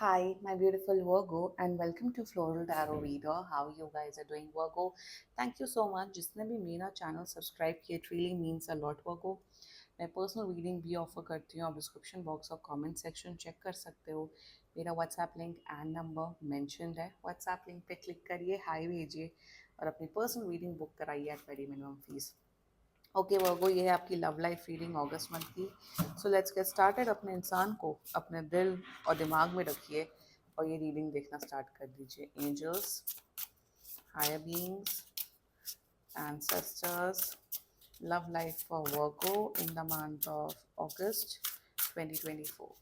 Hi, my beautiful Virgo, and welcome to Floral Tarot Reader. How you guys are doing, Virgo? Thank you so much. जिसने भी मेरा channel subscribe किया, it really means a lot, Virgo. मैं personal reading भी offer करती हूँ. आप description box और कमेंट सेक्शन चेक कर सकते हो. मेरा WhatsApp link and number mentioned है. व्हाट्सएप लिंक पे क्लिक करिए, हाई भेजिए और अपनी पर्सनल रीडिंग बुक कराइए at very minimum fees. Okay Virgo, ये है आपकी love life reading August month की. So let's get started. अपने इंसान को अपने दिल और दिमाग में रखिए और ये रीडिंग देखना स्टार्ट कर दीजिए. Angels, higher beings, ancestors, love life for Virgo in the month of August 2024.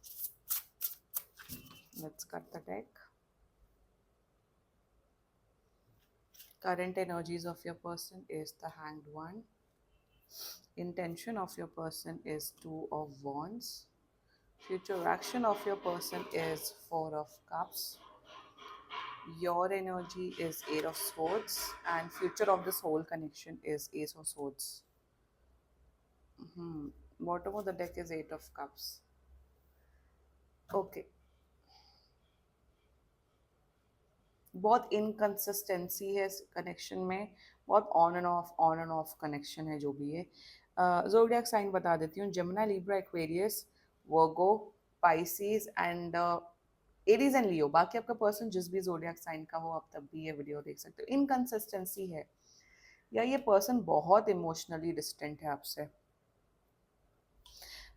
Let's cut the deck. Current energies of your person is the Hanged One. Intention of your person is Two of Wands. Future action of your person is Four of Cups. Your energy is Eight of Swords, and future of this whole connection is Ace of Swords. Bottom of the deck is Eight of Cups. Okay. बहुत inconsistency है connection में, बहुत on end of connection है जो भी है. Zodiac sign बता देती हूँ. Gemini, Libra, Aquarius, Virgo, Pisces and Aries and Leo. बाकी आपका पर्सन जिस भी ज़ोडिएक साइन का हो, आप तब भी ये वीडियो देख सकते हो. इनकन्सिस्टेंसी है, या ये पर्सन बहुत इमोशनली डिस्टेंट है आपसे.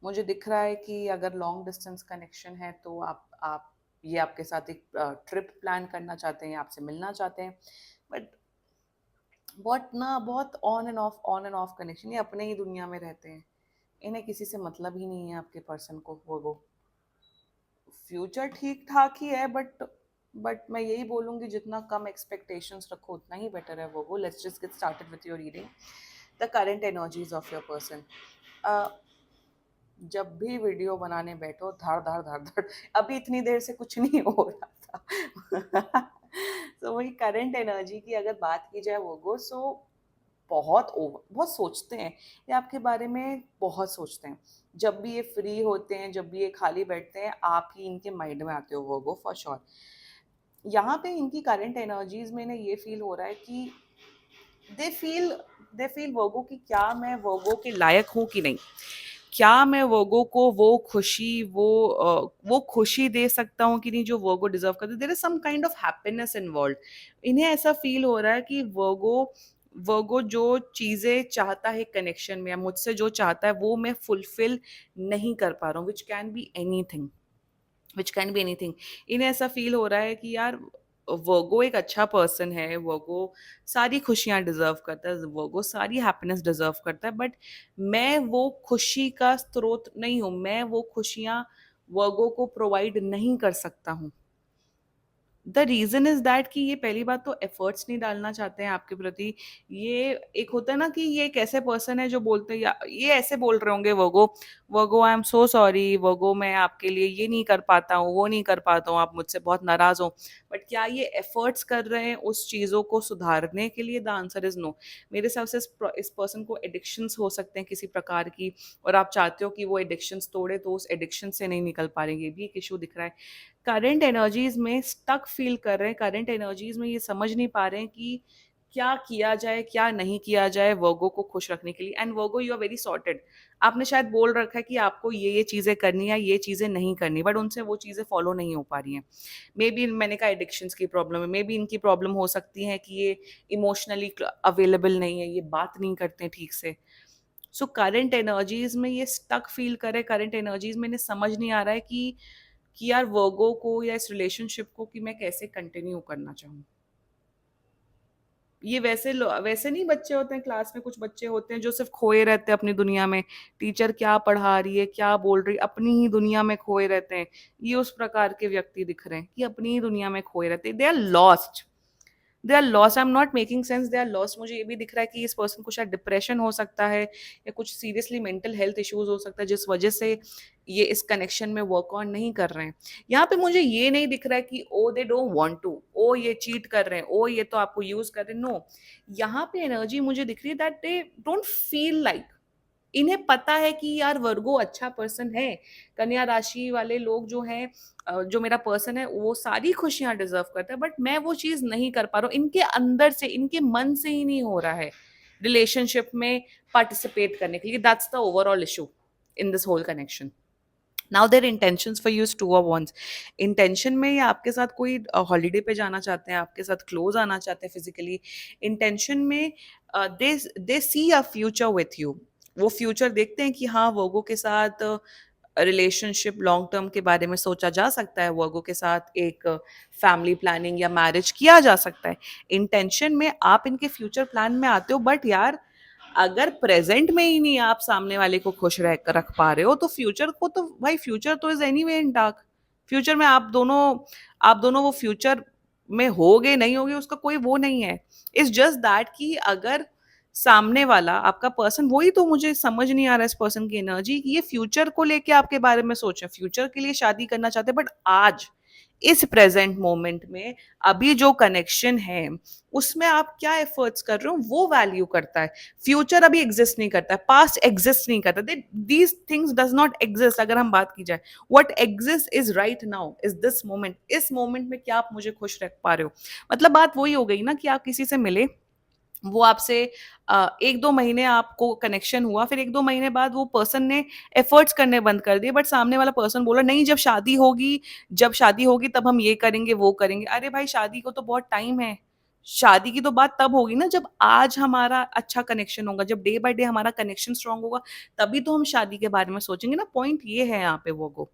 मुझे दिख रहा है कि अगर लॉन्ग डिस्टेंस कनेक्शन है तो आप ये आपके साथ एक ट्रिप प्लान करना चाहते हैं, आपसे मिलना चाहते हैं, बट बहुत ऑन एंड ऑफ कनेक्शन. ये अपने ही दुनिया में रहते हैं, इन्हें किसी से मतलब ही नहीं है आपके पर्सन को. वो फ्यूचर ठीक ठाक ही है, बट मैं यही बोलूँगी जितना कम एक्सपेक्टेशंस रखो उतना ही बेटर है. वो let's just get started with your reading. The current energies of your person. जब भी वीडियो बनाने बैठो धड़ धड़ धड़ धड़, अभी इतनी देर से कुछ नहीं हो रहा था. तो वही करंट एनर्जी की अगर बात की जाए वो सो बहुत सोचते हैं ये आपके बारे में, बहुत सोचते हैं. जब भी ये फ्री होते हैं, जब भी ये खाली बैठते हैं, आप ही इनके माइंड में आते हो वो फॉर श्योर. यहाँ पे इनकी करंट एनर्जीज में ये फील हो रहा है कि दे फील वर्गो कि क्या मैं वर्गो के लायक हूँ कि नहीं, क्या मैं वर्गो को वो खुशी दे सकता हूँ कि नहीं जो वर्गो डिजर्व करते. There is some kind of happiness involve. इन्हें ऐसा फील हो रहा है कि वर्गो जो चीज़ें चाहता है कनेक्शन में, या मुझसे जो चाहता है वो मैं फुलफिल नहीं कर पा रहा हूँ, विच कैन बी एनीथिंग. इन्हें ऐसा फील हो रहा है कि यार वर्गो एक अच्छा पर्सन है, वर्गो सारी खुशियाँ डिजर्व करता है, वर्गो सारी हैप्पीनेस डिजर्व करता है, बट मैं वो खुशी का स्रोत नहीं हूँ, मैं वो खुशियाँ वर्गो को प्रोवाइड नहीं कर सकता हूँ. द रीज़न इज़ दैट कि ये पहली बात तो एफर्ट्स नहीं डालना चाहते हैं आपके प्रति. ये एक होता है ना कि ये एक ऐसे पर्सन है जो बोलते हैं, या ये ऐसे बोल रहे होंगे वर्गो आई एम सो सॉरी, वर्गो मैं आपके लिए ये नहीं कर पाता हूँ, वो नहीं कर पाता हूँ, आप मुझसे बहुत नाराज़ हो. बट क्या ये एफर्ट्स कर रहे हैं उस चीज़ों को सुधारने के लिए? The answer is no. मेरे हिसाब से इस पर्सन को एडिक्शंस हो सकते हैं किसी प्रकार की, और आप चाहते हो कि वो एडिक्शंस तोड़े, तो उस एडिक्शन से नहीं निकल पा रहे हैं. ये भी एक इशू दिख रहा है. करंट एनर्जीज में स्टक फील कर रहे हैं, करंट एनर्जीज में ये समझ नहीं पा रहे हैं कि क्या किया जाए, क्या नहीं किया जाए वर्गो को खुश रखने के लिए. And Virgo, you are very sorted. आपने शायद बोल रखा है कि आपको ये चीज़ें करनी है, ये चीज़ें नहीं करनी, बट उनसे वो चीज़ें फॉलो नहीं हो पा रही हैं. मे बी मैंने कहा एडिक्शंस की प्रॉब्लम है, मे बी इनकी प्रॉब्लम हो सकती है कि ये इमोशनली अवेलेबल नहीं है, ये बात नहीं करते हैं ठीक से. सो करंट एनर्जीज में ये स्टक फील करे. करंट एनर्जीज में इन्हें समझ नहीं आ रहा है कि यार वर्गो को या इस रिलेशनशिप को कि मैं कैसे कंटिन्यू करना चाहूँ. ये वैसे नहीं बच्चे होते हैं क्लास में, कुछ बच्चे होते हैं जो सिर्फ खोए रहते हैं अपनी दुनिया में, टीचर क्या पढ़ा रही है, क्या बोल रही है, अपनी ही दुनिया में खोए रहते हैं. ये उस प्रकार के व्यक्ति दिख रहे हैं कि अपनी ही दुनिया में खोए रहते हैं. They are lost. I am not making sense. They are lost. मुझे ये भी दिख रहा है कि इस पर्सन को शायद डिप्रेशन हो सकता है, या कुछ सीरियसली मेंटल हेल्थ इश्यूज हो सकता है जिस वजह से ये इस कनेक्शन में वर्क ऑन नहीं कर रहे हैं. यहाँ पे मुझे ये नहीं दिख रहा है कि ओ दे डोंट वांट टू, ओ ये चीट कर रहे हैं, ओ ये तो आपको यूज कर रहे हैं. नो, यहाँ पे एनर्जी मुझे दिख रही है that they don't feel like इन्हें पता है कि यार वर्गो अच्छा पर्सन है। कन्या राशि वाले लोग जो हैं जो मेरा पर्सन है वो सारी खुशियाँ डिज़र्व करता है, बट मैं वो चीज़ नहीं कर पा रहा हूँ। इनके अंदर से, इनके मन से ही नहीं हो रहा है रिलेशनशिप में पार्टिसिपेट करने के लिए। That's the overall issue in this whole connection. Now their intentions for you is to of once. Intention में ये आपके साथ कोई हॉलीडे पे जाना चाहते हैं, आपके साथ क्लोज आना चाहते हैं फिजिकली। इंटेंशन में दे दे सी अ फ्यूचर विथ यू। वो फ्यूचर देखते हैं कि हाँ वर्गो के साथ रिलेशनशिप लॉन्ग टर्म के बारे में सोचा जा सकता है, वर्गो के साथ एक फैमिली प्लानिंग या मैरिज किया जा सकता है। इंटेंशन में आप इनके फ्यूचर प्लान में आते हो, बट यार अगर प्रेजेंट में ही नहीं आप सामने वाले को खुश रख पा रहे हो तो फ्यूचर को तो भाई, फ्यूचर तो is anyway in dark. Future में आप दोनों वो फ्यूचर में होगे नहीं होगे उसका कोई वो नहीं है। इट्स जस्ट दैट कि अगर सामने वाला आपका पर्सन, वही तो मुझे समझ नहीं आ रहा है इस पर्सन की एनर्जी कि ये फ्यूचर को लेके आपके बारे में सोचे, फ्यूचर के लिए शादी करना चाहते हैं, बट आज इस प्रेजेंट मोमेंट में अभी जो कनेक्शन है उसमें आप क्या एफर्ट्स कर रहे हो वो वैल्यू करता है। फ्यूचर अभी एग्जिस्ट नहीं करता है, पास्ट एग्जिस्ट नहीं करता, these things does not exist. अगर हम बात की जाए, what exist is right now, is this moment. इस मोमेंट में क्या आप मुझे खुश रख पा रहे हो। मतलब बात वही हो गई ना कि आप किसी से मिले, वो आपसे 1-2 महीने आपको कनेक्शन हुआ, फिर 1-2 महीने बाद वो पर्सन ने एफर्ट्स करने बंद कर दिए, बट सामने वाला पर्सन बोला नहीं जब शादी होगी तब हम ये करेंगे, वो करेंगे। अरे भाई शादी को तो बहुत टाइम है। शादी की तो बात तब होगी ना जब आज हमारा अच्छा कनेक्शन होगा, जब डे बाय डे हमारा कनेक्शन स्ट्रांग होगा, तभी तो हम शादी के बारे में सोचेंगे ना। पॉइंट ये है यहाँ पे, वो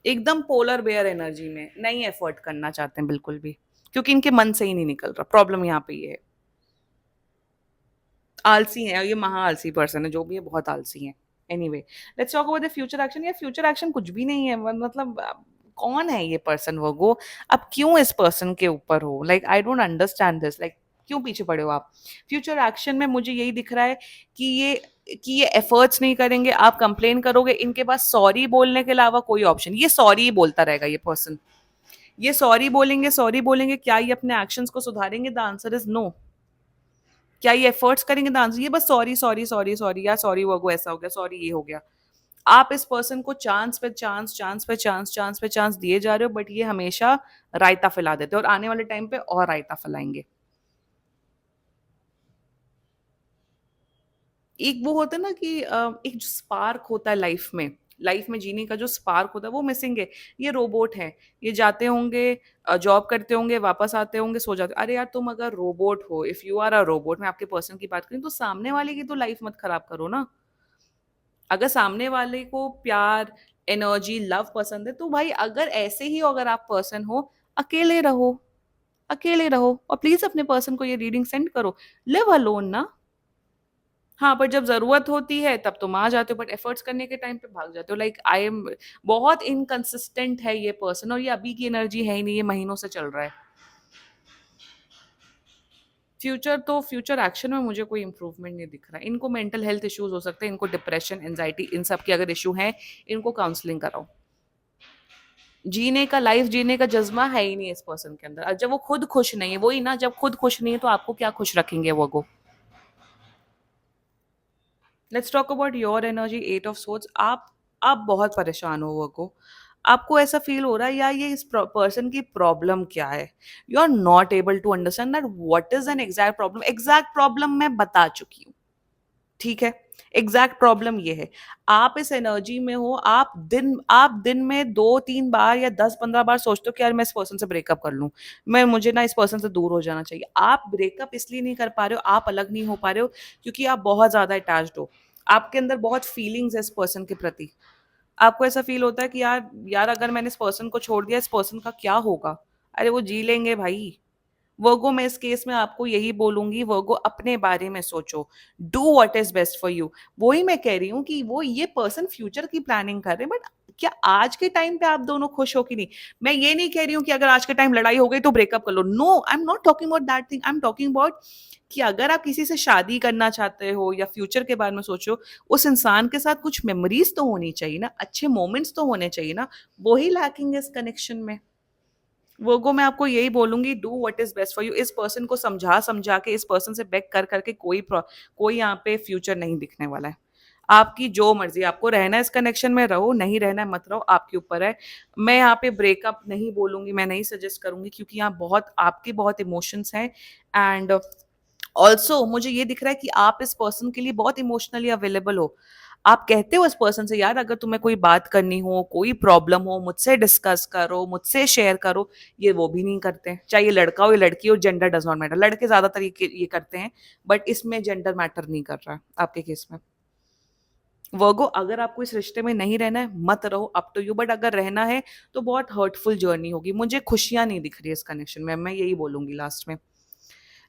एकदम पोलर बेयर एनर्जी में नहीं एफर्ट करना चाहते हैं बिल्कुल भी, क्योंकि इनके मन से ही नहीं निकल रहा। प्रॉब्लम यहाँ पे ये है, आलसी है, ये महा आलसी पर्सन है, जो भी है बहुत आलसी है। Anyway, let's talk about the future action. या फ्यूचर एक्शन कुछ भी नहीं है, मतलब कौन है ये पर्सन वर्गो। अब क्यों इस पर्सन के ऊपर हो, like I don't understand this, like क्यों पीछे पड़े हो आप। फ्यूचर एक्शन में मुझे यही दिख रहा है कि ये एफर्ट्स नहीं करेंगे, आप कंप्लेन करोगे, इनके पास सॉरी बोलने के अलावा कोई ऑप्शन, ये सॉरी ही बोलता रहेगा ये पर्सन। ये सॉरी बोलेंगे, क्या ये अपने एक्शंस को सुधारेंगे? The answer is no. क्या ये एफर्ट्स करेंगे? द आंसर ये बस सॉरी सॉरी सॉरी सॉरी, या सॉरी वो ऐसा हो गया, सॉरी ये हो गया। आप इस पर्सन को चांस पे चांस, चांस पे चांस, चांस पे चांस दिए जा रहे हो, बट ये हमेशा रायता फैला देते हैं और आने वाले टाइम पे और रायता फैलाएंगे। एक वो होता है ना कि एक जो स्पार्क होता है लाइफ में जीने का जो स्पार्क होता है वो मिसिंग है। ये रोबोट है, ये जाते होंगे, जॉब करते होंगे, वापस आते होंगे, सो जाते। अरे यार तुम अगर रोबोट हो, if you are a robot, मैं आपके पर्सन की बात करूँ, तो सामने वाले की तो लाइफ मत खराब करो ना। अगर सामने वाले को प्यार, एनर्जी, लव पसंद है, तो भाई अगर ऐसे ही हो, अगर आप पर्सन हो, अकेले रहो, अकेले रहो, और प्लीज अपने पर्सन को ये रीडिंग सेंड करो। लिव अलोन ना। हाँ, पर जब ज़रूरत होती है तब तुम आ जाते हो, बट एफर्ट्स करने के टाइम पे भाग जाते हो। लाइक आई एम बहुत इनकंसिस्टेंट है ये पर्सन, और ये अभी की एनर्जी है ही नहीं, ये महीनों से चल रहा है। फ्यूचर एक्शन में मुझे कोई इंप्रूवमेंट नहीं दिख रहा है। इनको मेंटल हेल्थ इश्यूज हो सकते हैं, इनको डिप्रेशन, एंजाइटी, इन सब के अगर इशू हैं, इनको काउंसलिंग कराओ। लाइफ जीने का जज्बा है ही नहीं इस पर्सन के अंदर। और जब वो खुद खुश नहीं है, वही ना, जब खुद खुश नहीं है तो आपको क्या खुश रखेंगे वो। Let's talk about your energy, 8 of swords. आप बहुत परेशान हो वो को। आपको ऐसा फील हो रहा है या ये इस पर्सन की प्रॉब्लम क्या है। You are not able to understand that what is an exact problem. Exact problem मैं बता चुकी हूँ, ठीक है। एग्जैक्ट प्रॉब्लम ये है, आप इस एनर्जी में हो, आप दिन में 2-3 बार या 10-15 बार सोचते हो कि यार मैं इस पर्सन से ब्रेकअप कर लूं, मुझे ना इस पर्सन से दूर हो जाना चाहिए। आप ब्रेकअप इसलिए नहीं कर पा रहे हो, आप अलग नहीं हो पा रहे हो, क्योंकि आप बहुत ज्यादा अटैच्ड हो। आपके अंदर बहुत फीलिंग्स है इस पर्सन के प्रति। आपको ऐसा फील होता है कि यार यार अगर मैंने इस पर्सन को छोड़ दिया, इस पर्सन का क्या होगा। अरे वो जी लेंगे भाई। वर्गो, मैं इस केस में आपको यही बोलूंगी, वर्गो अपने बारे में सोचो। Do what is best for you. वही मैं कह रही हूँ कि वो ये पर्सन फ्यूचर की प्लानिंग कर रहे हैं, बट क्या आज के टाइम पे आप दोनों खुश हो कि नहीं। मैं ये नहीं कह रही हूँ कि अगर आज के टाइम लड़ाई हो गई तो ब्रेकअप कर लो। No, I am not talking about that thing. I am talking about कि अगर आप किसी से शादी करना चाहते हो या फ्यूचर के बारे में सोचो, उस इंसान के साथ कुछ मेमोरीज तो होनी चाहिए ना, अच्छे मोमेंट्स तो होने चाहिए ना। वही लैकिंग इस कनेक्शन में। वर्गो मैं आपको यही बोलूँगी, do what is best for you. इस पर्सन को समझा-समझा के, इस पर्सन से बेग कर के कोई यहाँ पे फ्यूचर नहीं दिखने वाला है। आपकी जो मर्ज़ी, आपको रहना है इस कनेक्शन में रहो, नहीं रहना है मत रहो, आपके ऊपर है। मैं यहाँ पे ब्रेकअप नहीं बोलूँगी, मैं नहीं सजेस्ट करूँगी क्योंकि यहाँ बहुत आपके बहुत इमोशंस हैं एंड ऑल्सो मुझे ये दिख रहा है कि आप इस पर्सन के लिए बहुत इमोशनली अवेलेबल हो। आप कहते हो इस पर्सन से यार अगर तुम्हें कोई बात करनी हो, कोई प्रॉब्लम हो, मुझसे डिस्कस करो, मुझसे शेयर करो, ये वो भी नहीं करते हैं। चाहे ये लड़का हो या लड़की हो, जेंडर डज़ नॉट मैटर। लड़के ज़्यादातर ये करते हैं, बट इसमें जेंडर मैटर नहीं कर रहा है आपके केस में। वर्गो अगर आपको इस रिश्ते में नहीं रहना है, मत रहो, अप टू यू, बट अगर रहना है, तो बहुत हर्टफुल जर्नी होगी। मुझे खुशियाँ नहीं दिख रही है इस कनेक्शन में, मैं यही बोलूँगी लास्ट में।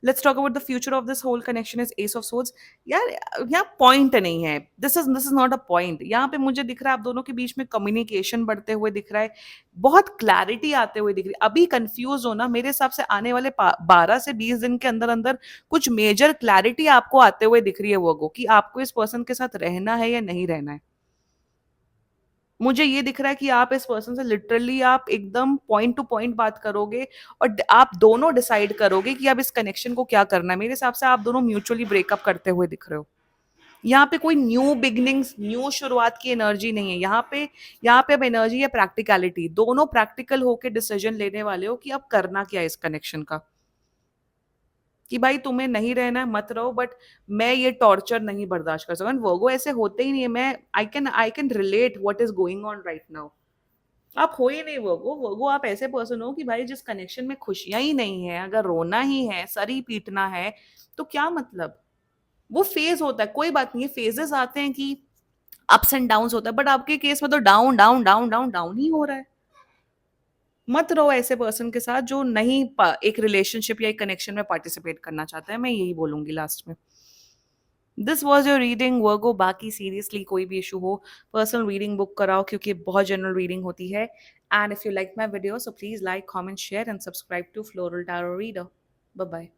Let's talk about the future of this whole connection is as of swords. यार यहाँ पॉइंट नहीं है, this is not a point. यहाँ पे मुझे दिख रहा है आप दोनों के बीच में कम्युनिकेशन बढ़ते हुए दिख रहा है, बहुत क्लैरिटी आते हुए दिख रही है। अभी कंफ्यूज हो ना, मेरे हिसाब से आने वाले 12 से 20 दिन के अंदर अंदर कुछ मेजर क्लैरिटी आपको आते हुए दिख रही है वो कि आपको इस पर्सन के साथ रहना है या नहीं रहना है। मुझे ये दिख रहा है कि आप इस पर्सन से लिटरली आप एकदम पॉइंट टू पॉइंट बात करोगे और आप दोनों डिसाइड करोगे कि अब इस कनेक्शन को क्या करना है। मेरे हिसाब से आप दोनों म्यूचुअली ब्रेकअप करते हुए दिख रहे हो। यहाँ पे कोई न्यू बिगनिंग्स, न्यू शुरुआत की एनर्जी नहीं है। यहाँ पे अब एनर्जी है प्रैक्टिकलिटी। दोनों प्रैक्टिकल होके डिसीजन लेने वाले हो कि अब करना क्या है इस कनेक्शन का। कि भाई तुम्हें नहीं रहना है मत रहो, बट मैं ये टॉर्चर नहीं बर्दाश्त कर सकता। वर्गो ऐसे होते ही नहीं है। मैं I can relate what is going on right now. आप हो ही नहीं वर्गो आप ऐसे पर्सन हो कि भाई जिस कनेक्शन में खुशियां ही नहीं है, अगर रोना ही है, सर ही पीटना है, तो क्या मतलब। वो फेज होता है, कोई बात नहीं है, फेजेस आते हैं कि अप्स एंड डाउन होता है, बट आपके केस में तो down down down down down ही हो रहा है। मत रहो ऐसे पर्सन के साथ जो नहीं एक रिलेशनशिप या एक कनेक्शन में पार्टिसिपेट करना चाहता है। मैं यही बोलूंगी लास्ट में। दिस वॉज योर रीडिंग वर्गो। बाकी सीरियसली कोई भी इशू हो, पर्सनल रीडिंग बुक कराओ क्योंकि बहुत जनरल रीडिंग होती है। And if you like my video, so please like, comment, share and subscribe to floral tarot reader. Bye bye.